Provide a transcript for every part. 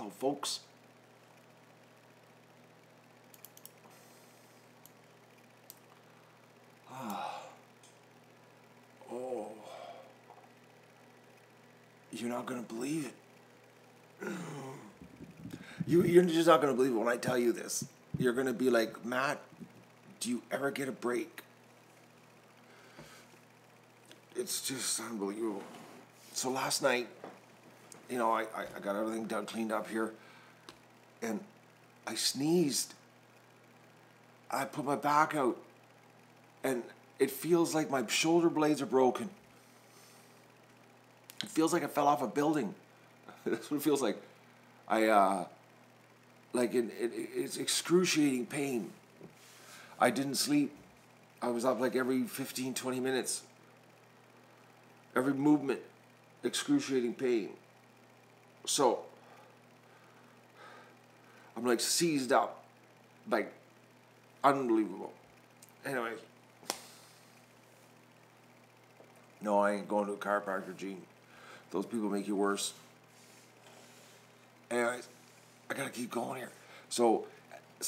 So, folks, oh, you're not going to believe it. You're just not going to believe it when I tell you this. You're going to be like, Matt, do you ever get a break? It's just unbelievable. So last night, you know, I got everything done, cleaned up here, and I sneezed. I put my back out, and it feels like my shoulder blades are broken. It feels like I fell off a building. That's what it feels like. It's excruciating pain. I didn't sleep. I was up like every 15, 20 minutes. Every movement, excruciating pain. So, I'm like seized up. Like, unbelievable. Anyway. No, I ain't going to a chiropractor, Gene. Those people make you worse. Anyways, I gotta keep going here. So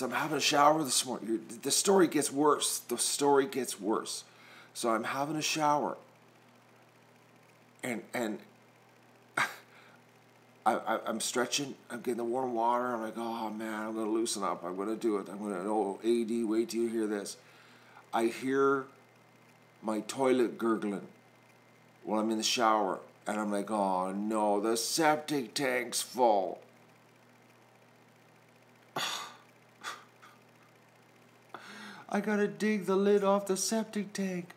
I'm having a shower this morning. The story gets worse. The story gets worse. So I'm having a shower. And I'm stretching. I'm getting the warm water. I'm like, oh man, I'm gonna loosen up. I'm gonna do it. I'm gonna. Oh, AD, wait till you hear this. I hear my toilet gurgling while I'm in the shower, and I'm like, oh no, the septic tank's full. I gotta dig the lid off the septic tank.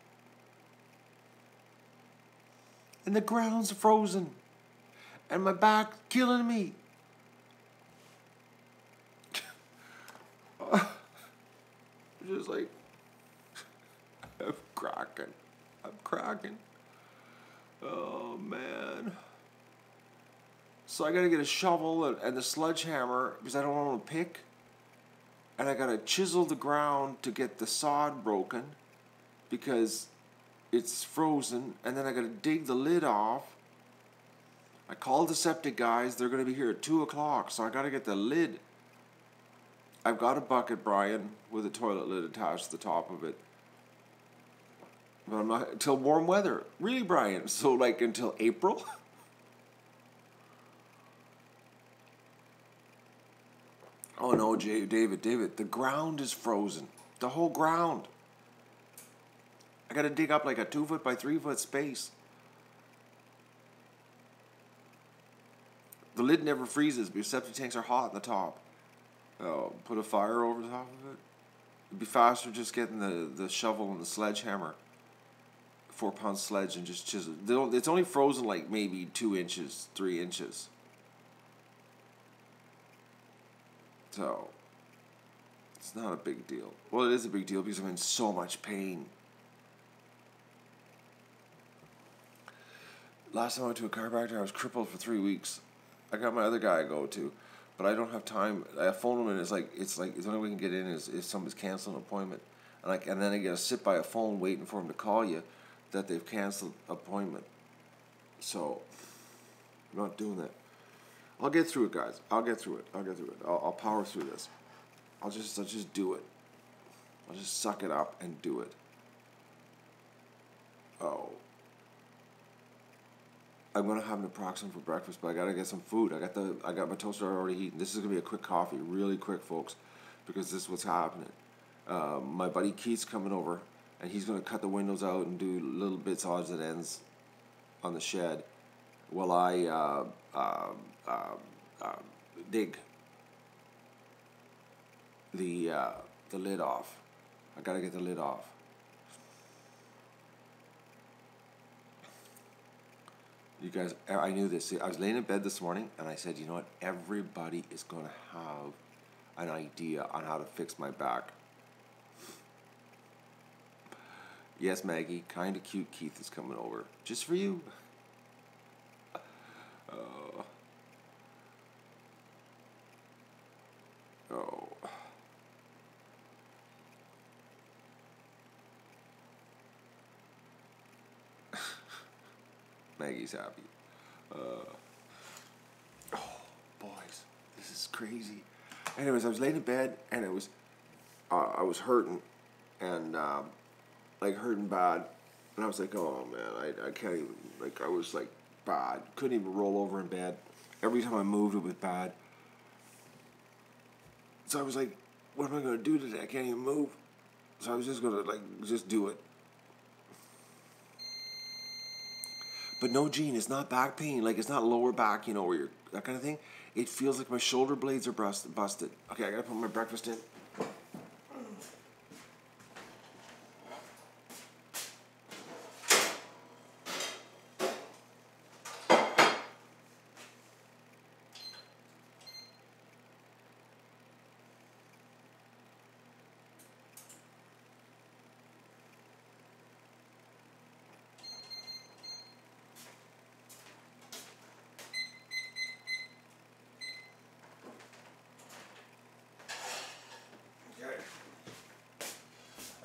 And the ground's frozen. And my back's killing me. Just like, I'm cracking. Oh, man. So I gotta get a shovel and the sledgehammer because I don't want to pick. And I gotta chisel the ground to get the sod broken because it's frozen. And then I gotta dig the lid off. I called the septic guys. They're gonna be here at 2 o'clock, so I gotta get the lid. I've got a bucket, Brian, with a toilet lid attached to the top of it. But I'm not until warm weather. Really, Brian? So like until April? Oh no, David, the ground is frozen. The whole ground. I gotta dig up like a 2 foot by 3 foot space. The lid never freezes because septic tanks are hot in the top. Oh, put a fire over the top of it. It'd be faster just getting the shovel and the sledgehammer. 4-pound sledge and just chisel. It's only frozen like maybe 2 inches, 3 inches. So, it's not a big deal. Well, it is a big deal because I'm in so much pain. Last time I went to a chiropractor, I was crippled for 3 weeks. I got my other guy I go to, but I don't have time. I phone him and it's like the only way we can get in is if somebody's canceling an appointment, and then I gotta sit by a phone waiting for him to call you that they've canceled appointment. So, I'm not doing that. I'll get through it, guys. I'll get through it. I'll power through this. I'll just do it. I'll just suck it up and do it. Oh. I'm gonna have an naproxen for breakfast, but I gotta get some food. I got my toaster already heating. This is gonna be a quick coffee, really quick, folks, because this is what's happening. My buddy Keith's coming over, and he's gonna cut the windows out and do little bits, odds and ends on the shed, while I dig the lid off. I gotta get the lid off. You guys, I knew this. I was laying in bed this morning, and I said, you know what? Everybody is going to have an idea on how to fix my back. Yes, Maggie, kind of cute Keith is coming over. Just for you. Oh. Maggie's happy. Oh, boys, this is crazy. Anyways, I was laying in bed, and it was, I was hurting, and like hurting bad, and I was like, oh man, I can't even, like, I was like bad, couldn't even roll over in bed. Every time I moved, it was bad. So I was like, what am I gonna do today? I can't even move. So I was just gonna like just do it. But no, Gene, it's not back pain. Like, it's not lower back, you know, where you're, that kind of thing. It feels like my shoulder blades are busted. Okay, I gotta put my breakfast in.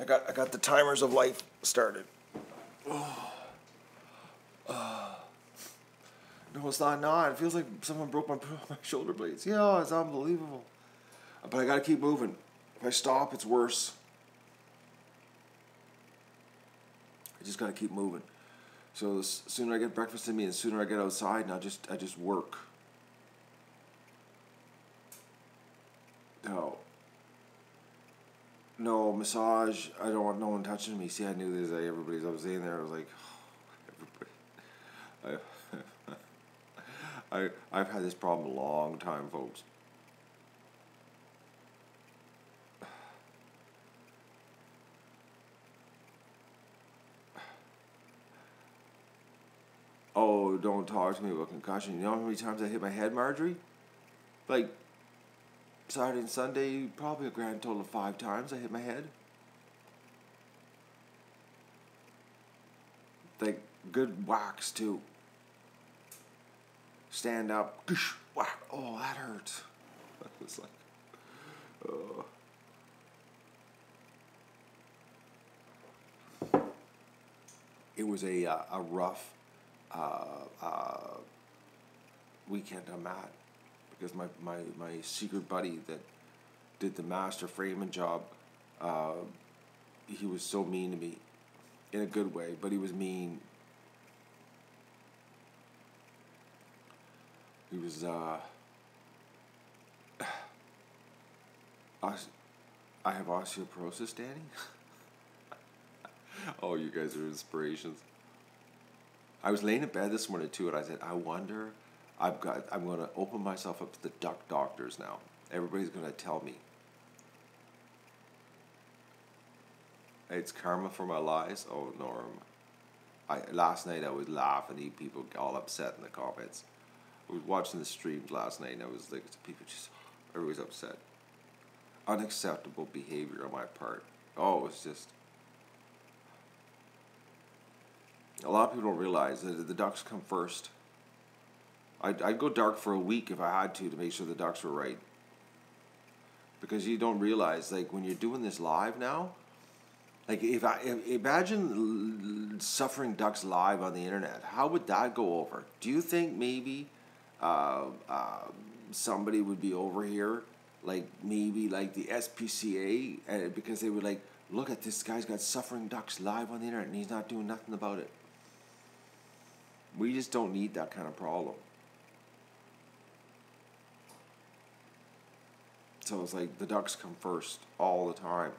I got the timers of life started. Oh. No, it's not. It feels like someone broke my shoulder blades. Yeah, it's unbelievable. But I gotta keep moving. If I stop, it's worse. I just gotta keep moving. So the sooner I get breakfast in me, and the sooner I get outside, and I just work. No massage. I don't want no one touching me. See, I knew this. I was in there. I was like, oh, everybody. I've had this problem a long time, folks. Oh, don't talk to me about concussion. You know how many times I hit my head, Marjorie? Like, Saturday and Sunday, probably a grand total of 5 times I hit my head. Like, good whacks, too. Stand up, whack. Oh, that hurts. That was like, oh. It was a rough weekend on that, because my secret buddy that did the master framing job, he was so mean to me, in a good way, but he was mean. He was I have osteoporosis, Danny. Oh, you guys are inspirations. I was laying in bed this morning too, and I said, I wonder, I'm going to open myself up to the duck doctors now. Everybody's going to tell me. It's karma for my lies. Oh, Norm. Last night I was laughing at people all upset in the comments. I was watching the streams last night, and I was like, people just, everybody's upset. Unacceptable behavior on my part. Oh, it's just, a lot of people don't realize that the ducks come first. I'd go dark for a week if I had to make sure the ducks were right. Because you don't realize, like, when you're doing this live now, like, imagine suffering ducks live on the internet. How would that go over? Do you think maybe somebody would be over here, like maybe like the SPCA, because they would like, look at this guy's got suffering ducks live on the internet and he's not doing nothing about it. We just don't need that kind of problem. So it's like the ducks come first all the time.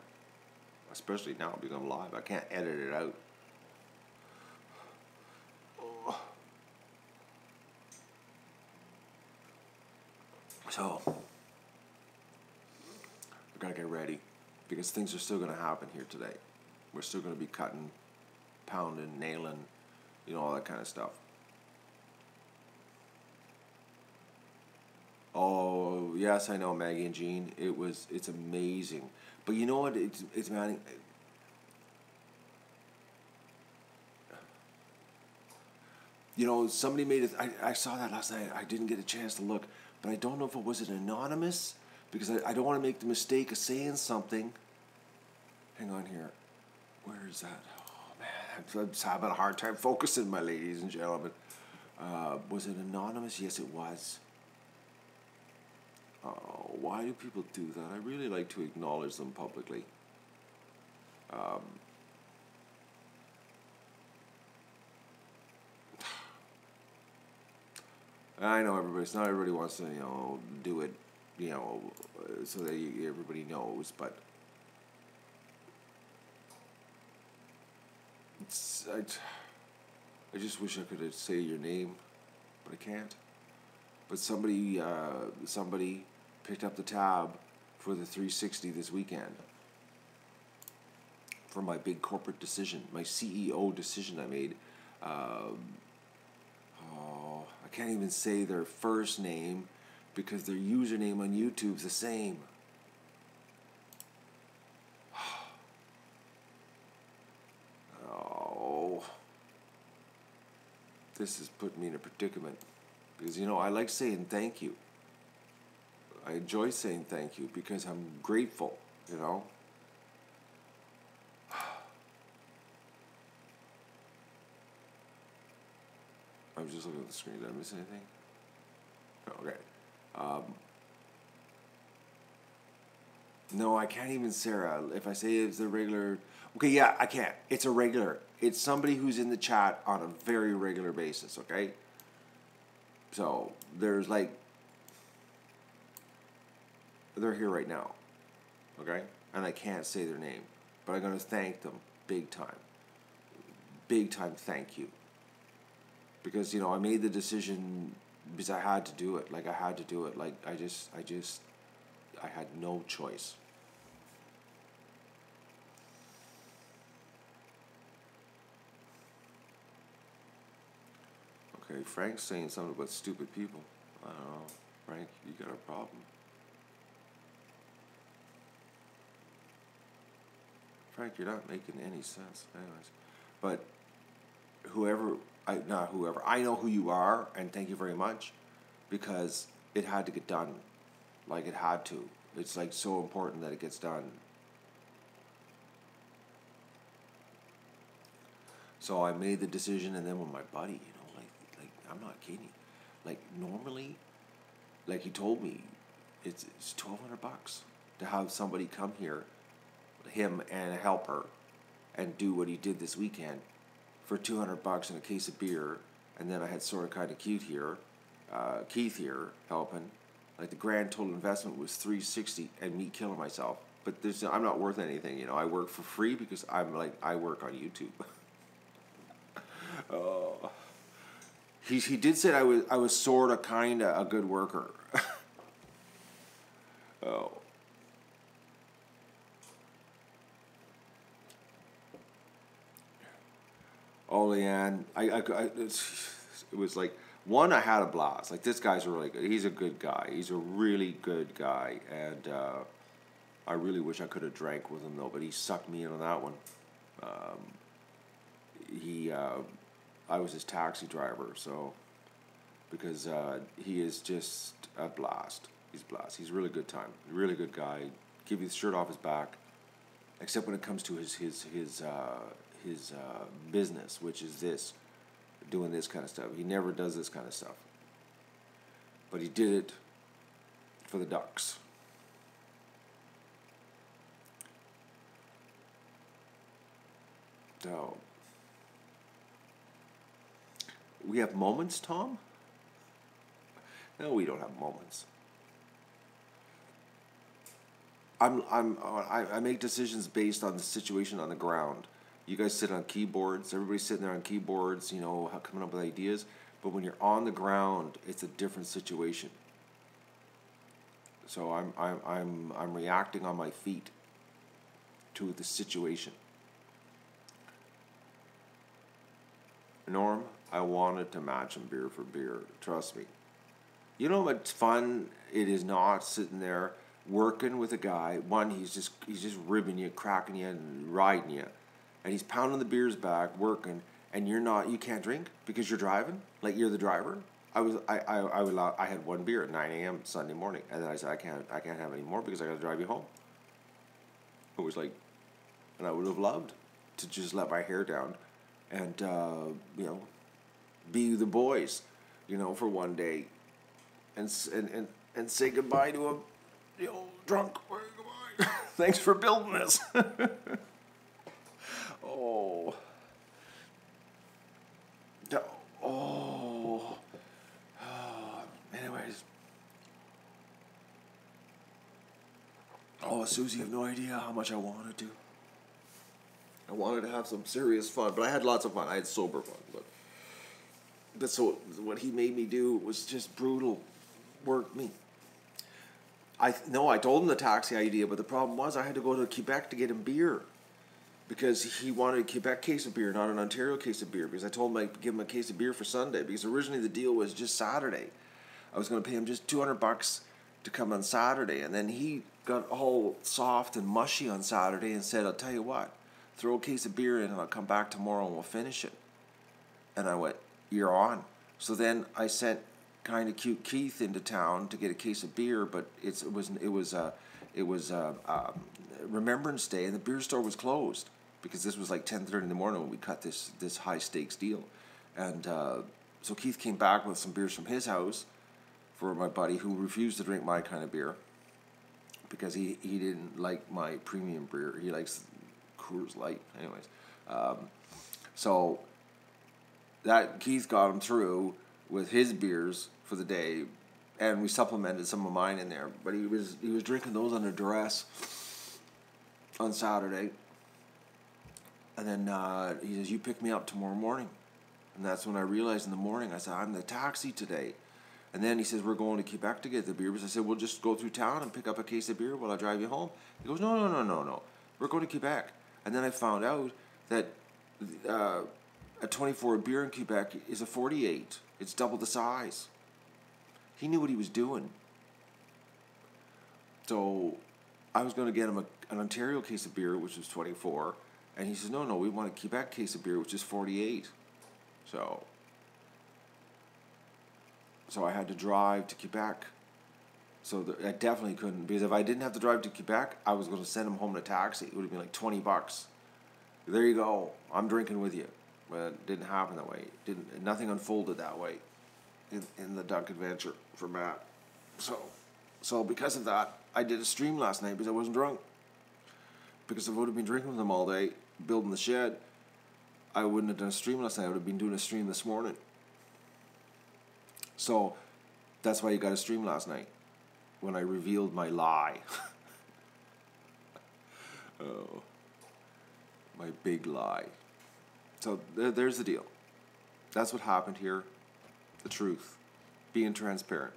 Especially now because I'm live. I can't edit it out. Oh. So, I gotta get ready, because things are still gonna happen here today. We're still gonna be cutting, pounding, nailing, you know, all that kind of stuff. Oh, yes, I know, Maggie and Jean. It's amazing. But you know what? It's man. You know, somebody made it. I saw that last night. I didn't get a chance to look, but I don't know if it was an anonymous, because I don't want to make the mistake of saying something. Hang on here. Where is that? Oh man, I'm just having a hard time focusing, my ladies and gentlemen. Was it anonymous? Yes, it was. Why do people do that? I really like to acknowledge them publicly. I know not everybody wants to, do it, so that everybody knows, but I just wish I could say your name, but I can't. But somebody picked up the tab for the 360 this weekend for my big corporate decision, my CEO decision I made. I can't even say their first name because their username on YouTube's the same. Oh, this has put me in a predicament because I like saying thank you. I enjoy saying thank you because I'm grateful, I was just looking at the screen. Did I miss anything? No, okay. No, I can't even Sarah. If I say it's a regular... Okay, yeah, I can't. It's a regular. It's somebody who's in the chat on a very regular basis, okay? So, there's like... They're here right now, okay? And I can't say their name. But I'm going to thank them big time. Big time thank you. Because, I made the decision because I had to do it. Like, I had to do it. Like, I had no choice. Okay, Frank's saying something about stupid people. I don't know. Frank, you got a problem. Frank, you're not making any sense. Anyways. But I know who you are, and thank you very much, because it had to get done. Like, it had to. It's, like, so important that it gets done. So I made the decision, and then with my buddy, like I'm not kidding. Like, normally, like he told me, it's $1,200 to have somebody come here, him and a helper, and do what he did this weekend for $200 and a case of beer, and then I had sort of kind of Keith here helping. Like, the grand total investment was $360 and me killing myself. But I'm not worth anything, I work for free because I work on YouTube. Oh, he did say I was sort of kind of a good worker. Oh. Oh, Leanne, it was like, one, I had a blast. Like, this guy's really good. He's a good guy. He's a really good guy, and I really wish I could have drank with him though, but he sucked me in on that one. I was his taxi driver, so because he is just a blast. He's a blast. He's a really good time. Really good guy. Give you the shirt off his back, except when it comes to his business, which is doing this kind of stuff. He never does this kind of stuff, but he did it for the Ducks. So we have moments, Tom? No, we don't have moments. I make decisions based on the situation on the ground. You guys sit on keyboards. Everybody's sitting there on keyboards, coming up with ideas. But when you're on the ground, it's a different situation. So I'm reacting on my feet to the situation. Norm, I wanted to match him beer for beer. Trust me. You know what's fun? It is not sitting there working with a guy. One, he's just ribbing you, cracking you, and riding you. And he's pounding the beers back, working, and you can't drink because you're driving, like you're the driver. I had one beer at 9 a.m. Sunday morning, and then I said I can't have any more because I got to drive you home. It was like, and I would have loved to just let my hair down, and be the boys, for one day, and and say goodbye to him. The old drunk. Goodbye. Thanks for building this. Oh. Oh. Anyways. Oh, Susie, you have no idea how much I wanted to. I wanted to have some serious fun, but I had lots of fun. I had sober fun, but so what he made me do was just brutal. Work me. I told him the taxi idea, but the problem was I had to go to Quebec to get him beer. Because he wanted a Quebec case of beer, not an Ontario case of beer. Because I told him I'd give him a case of beer for Sunday. Because originally the deal was just Saturday. I was going to pay him just $200 to come on Saturday. And then he got all soft and mushy on Saturday and said, I'll tell you what, throw a case of beer in and I'll come back tomorrow and we'll finish it. And I went, you're on. So then I sent kind of cute Keith into town to get a case of beer, but it was Remembrance Day and the beer store was closed. Because this was like 10:30 in the morning when we cut this high stakes deal, and so Keith came back with some beers from his house for my buddy who refused to drink my kind of beer because he didn't like my premium beer. He likes Coors Light, anyways. So that Keith got him through with his beers for the day, and we supplemented some of mine in there. But he was drinking those under duress on Saturday. And then he says, you pick me up tomorrow morning. And that's when I realized in the morning, I said, I'm the taxi today. And then he says, we're going to Quebec to get the beer. But I said, we'll just go through town and pick up a case of beer while I drive you home. He goes, no. We're going to Quebec. And then I found out that a 24 beer in Quebec is a 48. It's double the size. He knew what he was doing. So I was going to get him an Ontario case of beer, which was 24. And he says, no, we want a Quebec case of beer, which is 48. So I had to drive to Quebec. So I definitely couldn't, because if I didn't have to drive to Quebec, I was going to send him home in a taxi. It would have been like $20. There you go. I'm drinking with you. But it didn't happen that way. Nothing unfolded that way in the Duck Adventure for Matt. So because of that, I did a stream last night because I wasn't drunk. Because if I would have been drinking with him all day, building the shed, I wouldn't have done a stream last night. I would have been doing a stream this morning. So that's why you got a stream last night, when I revealed my lie. Oh, my big lie. So there's the deal. That's what happened here. The truth. Being transparent.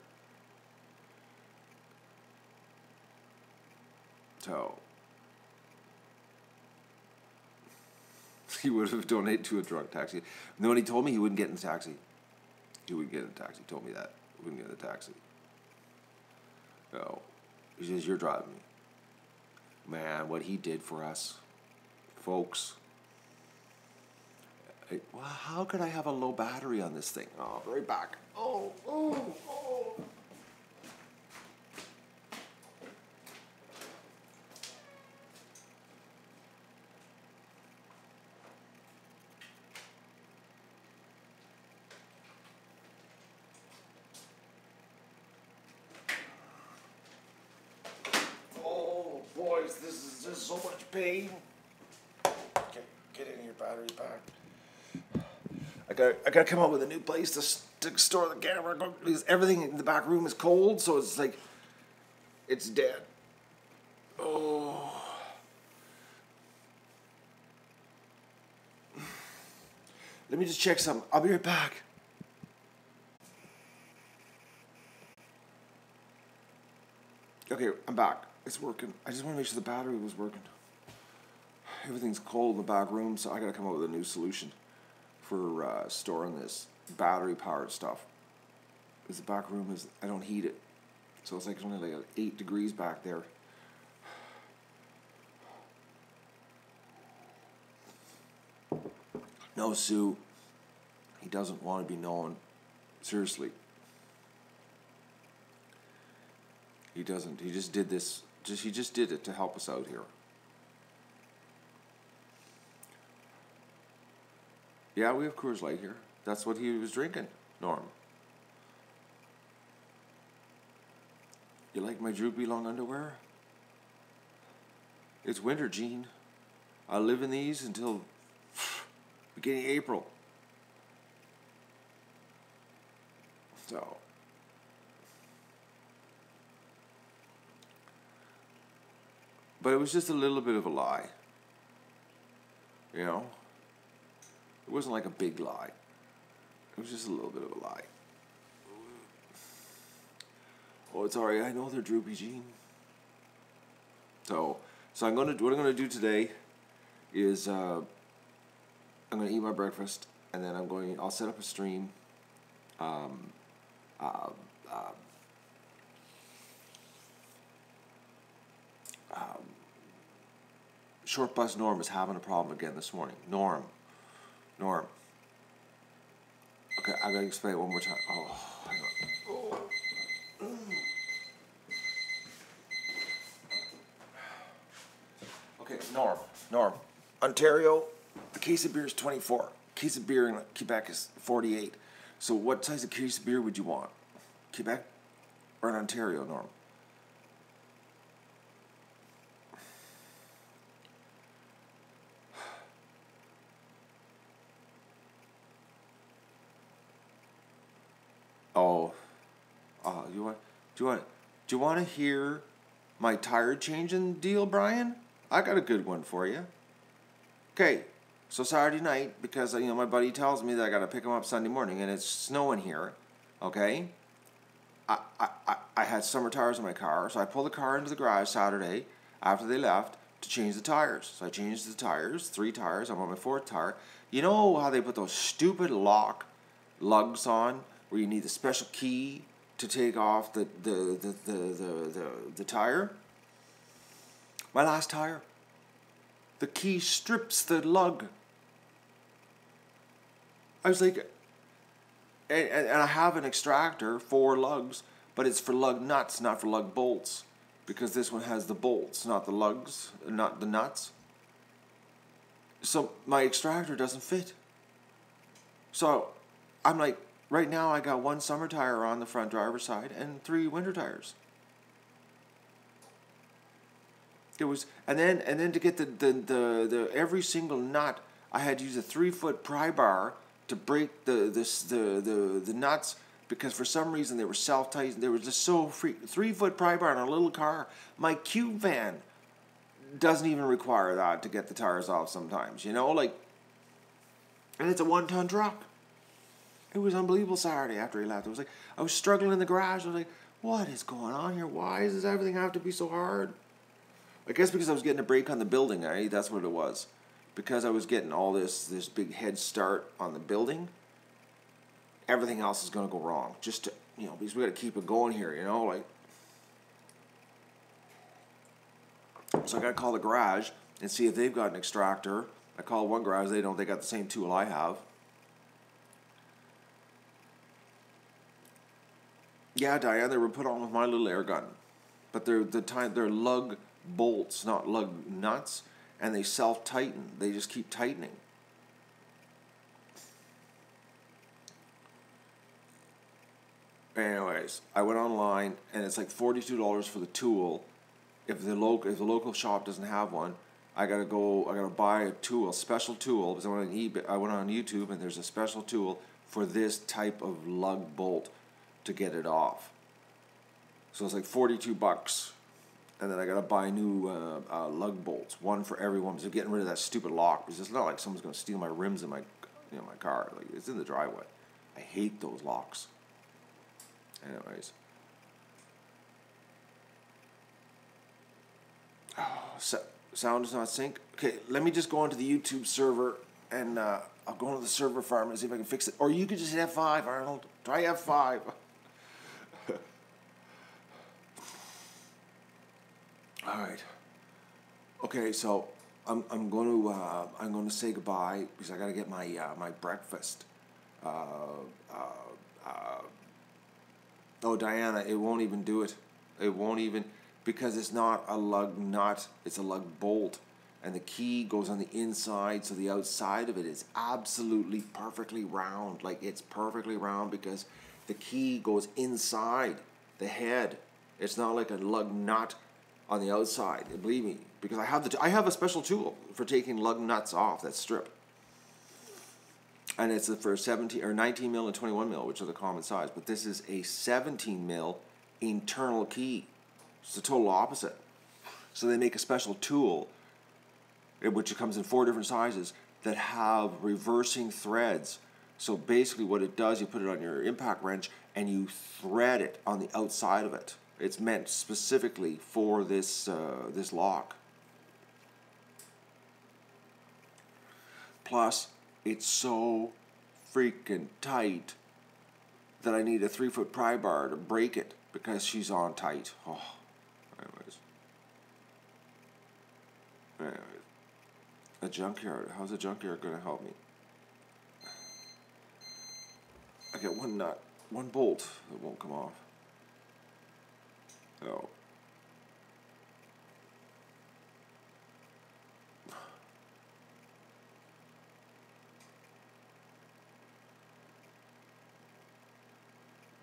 So he would have donated to a drunk taxi. And then when he told me he wouldn't get in the taxi. He wouldn't get in the taxi. He told me that. He wouldn't get in the taxi. So he says, you're driving me. Man, what he did for us, folks. Well, how could I have a low battery on this thing? Oh, right back. Oh. Boys, this is just so much pain. Get in your battery pack. I gotta come up with a new place to store the camera because everything in the back room is cold, so it's like it's dead. Oh. Let me just check something. I'll be right back. Okay, I'm back. It's working. I just want to make sure the battery was working. Everything's cold in the back room, so I gotta come up with a new solution for storing this battery-powered stuff. Because the back room I don't heat it. So it's like only like 8 degrees back there. No, Sue. He doesn't want to be known. Seriously. He doesn't. He just did this. He just did it to help us out here. Yeah, we have Coors Light here. That's what he was drinking, Norm. You like my droopy long underwear? It's winter, Gene. I live in these until beginning of April. So, but it was just a little bit of a lie. You know? It wasn't like a big lie. It was just a little bit of a lie. Oh, it's alright. I know they're droopy, Gene. So what I'm gonna do today is I'm gonna eat my breakfast, and then I'll set up a stream. Uh, Short Bus Norm is having a problem again this morning. Norm. Okay, I gotta explain it one more time. Oh, hang on. Oh. Okay, Norm. Ontario, the case of beer is 24. Case of beer in Quebec is 48. So what size of case of beer would you want? Quebec or in Ontario, Norm? Oh, do you want to hear my tire changing deal, Brian? I got a good one for you. Okay, so Saturday night, because my buddy tells me that I got to pick him up Sunday morning, and it's snowing here. Okay, I had summer tires in my car, so I pulled the car into the garage Saturday after they left to change the tires. So I changed the tires, 3 tires. I'm on my 4th tire. You know how they put those stupid lugs on, where you need the special key to take off the tire? My last tire, the key strips the lug. I was like, and I have an extractor for lugs, but it's for lug nuts, not for lug bolts, because this one has the bolts, not the lugs, not the nuts. So my extractor doesn't fit. So I'm like, right now I got 1 summer tire on the front driver's side and 3 winter tires. It was, and then to get the every single nut, I had to use a 3-foot pry bar to break the nuts, because for some reason they were self-tightened. They were just so free. 3-foot pry bar on a little car. My cube van doesn't even require that to get the tires off sometimes, and it's a 1-ton truck. It was unbelievable Saturday after he left. It was like, I was struggling in the garage. I was like, what is going on here? Why does everything have to be so hard? I guess because I was getting a break on the building, that's what it was. Because I was getting all this big head start on the building, everything else is going to go wrong. Just to, because we got to keep it going here, So I got to call the garage and see if they've got an extractor. I called one garage, they don't. They got the same tool I have. Yeah, Diane, they were put on with my little air gun, but they're lug bolts, not lug nuts, and they self-tighten. They just keep tightening. Anyways, I went online, and it's like $42 for the tool. If the local shop doesn't have one, I gotta buy a tool, a special tool, because I went on YouTube, and there's a special tool for this type of lug bolt to get it off. So it's like $42, and then I gotta buy new lug bolts, one for everyone, because they're getting rid of that stupid lock. Because it's not like someone's gonna steal my rims in my my car. Like, it's in the driveway. I hate those locks. Anyways, sound does not sync. Okay, let me just go onto the YouTube server, and I'll go into the server farm and see if I can fix it. Or you could just hit F5, Arnold. Try F5. All right. Okay, so I'm going to say goodbye, because I got to get my my breakfast. Oh, Diana, it won't even do it. It won't even, because it's not a lug nut, it's a lug bolt, and the key goes on the inside, so the outside of it is absolutely perfectly round. Like, it's perfectly round because the key goes inside the head. It's not like a lug nut on the outside. And believe me, because I have a special tool for taking lug nuts off that strip. And it's for 17 or 19 mil and 21 mil, which are the common size. But this is a 17 mil internal key. It's the total opposite. So they make a special tool, which comes in 4 different sizes, that have reversing threads. So basically what it does, you put it on your impact wrench and you thread it on the outside of it. It's meant specifically for this this lock. Plus, it's so freaking tight that I need a 3-foot pry bar to break it because she's on tight. Oh, anyways, a junkyard. How's a junkyard going to help me? I get one nut, one bolt that won't come off. Oh.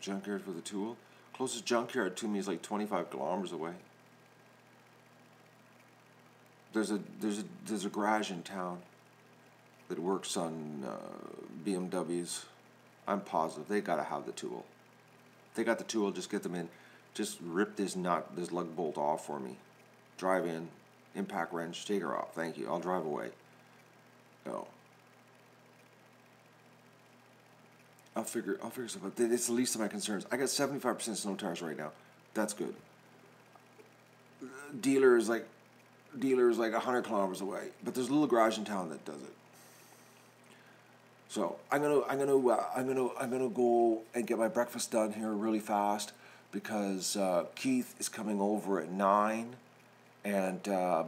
Junkyard with a tool? Closest junkyard to me is like 25 kilometers away. There's a garage in town that works on BMWs. I'm positive they gotta have the tool. If they got the tool, just get them in. Just rip this nut, this lug bolt off for me. Drive in, impact wrench, take her off. Thank you. I'll drive away. No. I'll figure something out. It's the least of my concerns. I got 75% snow tires right now. That's good. Dealer is like 100 kilometers away, but there's a little garage in town that does it. So I'm gonna go and get my breakfast done here really fast because Keith is coming over at 9, and I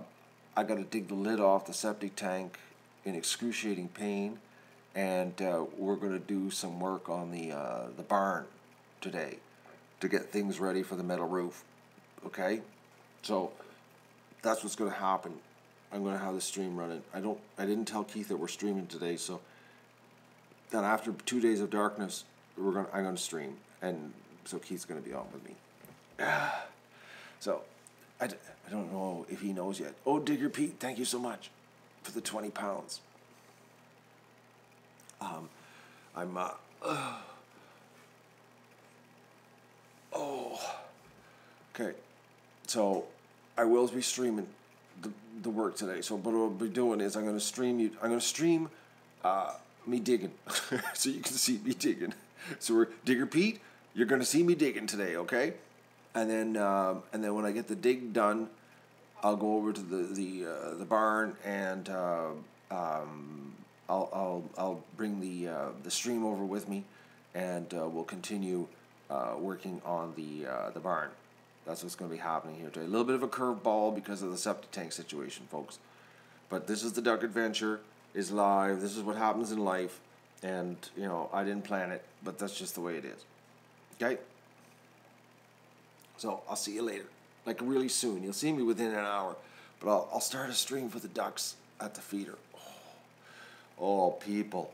got to dig the lid off the septic tank in excruciating pain, and we're gonna do some work on the barn today to get things ready for the metal roof. Okay, so that's what's gonna happen. I'm gonna have the stream running. I didn't tell Keith that we're streaming today, so then after 2 days of darkness, I'm gonna stream, and so Keith's gonna be on with me. So I don't know if he knows yet. Oh, Digger Pete, thank you so much for the 20 pounds. Okay, so I will be streaming the work today. So what I'll be doing is I'm gonna stream me digging, so you can see me digging. So we're Digger Pete, you're gonna see me digging today, okay? And then when I get the dig done, I'll go over to the barn, and I'll bring the stream over with me, and we'll continue working on the barn. That's what's going to be happening here today. A little bit of a curveball because of the septic tank situation, folks. But this is the Duck Adventure is live. This is what happens in life, and you know I didn't plan it, but that's just the way it is. Okay. So I'll see you later, like really soon. You'll see me within an hour, but I'll start a stream for the ducks at the feeder. Oh, people.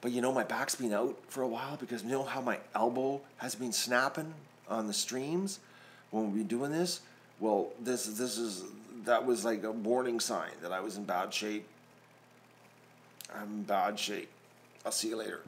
But you know, my back's been out for a while because you know how my elbow has been snapping on the streams when we've been doing this? Well, that was like a warning sign that I was in bad shape. I'm in bad shape. I'll see you later.